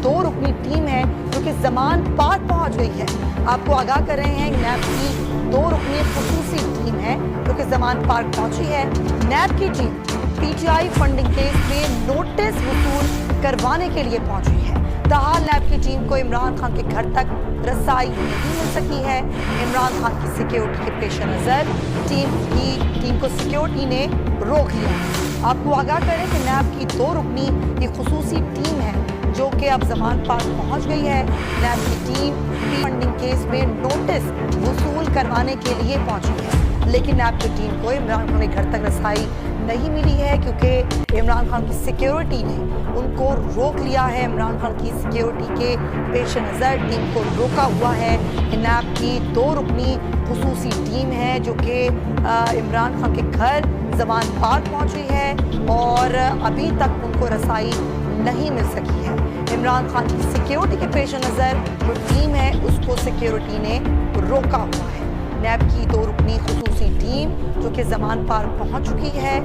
दो रुकनी टीम है जो कि ज़मान पार्क पहुंच गई है। आपको आगाह कर रहे हैं, नैब की दो रुकनी खुसूसी टीम है जो कि ज़मान पार्क पहुंची है। नैब की टीम पीटीआई फंडिंग केस में नोटिस वसूल करवाने के लिए पहुंची है। ताहाल नैब की टीम को इमरान खान के घर तक रसाई नहीं मिल सकी है। इमरान खान की सिक्योरिटी के पेश नज़र टीम को सिक्योरिटी ने रोक लिया। आपको आगाह करें कि नैब की दो रुकनी ये खुसूसी टीम है जो कि अब ज़मान पार्क पहुंच गई है। नैब की टीम फंडिंग केस में नोटिस वसूल करवाने के लिए पहुंची है, लेकिन नैब की टीम को इमरान खान के घर तक रसाई नहीं मिली है क्योंकि इमरान खान की सिक्योरिटी ने उनको रोक लिया है। इमरान खान की सिक्योरिटी के पेश नज़र टीम को रोका हुआ है। नैब की दो रुकनी खुसूसी टीम है जो कि इमरान खान के घर ज़मान पार्क पहुंची है और अभी तक उनको रसाई नहीं मिल सकी है। इमरान खान की सिक्योरिटी के पेश नज़र जो टीम है उसको सिक्योरिटी ने रोका हुआ है। नैब की दो रुकनी खुसूसी टीम जो कि ज़मान पार्क पहुंच चुकी है।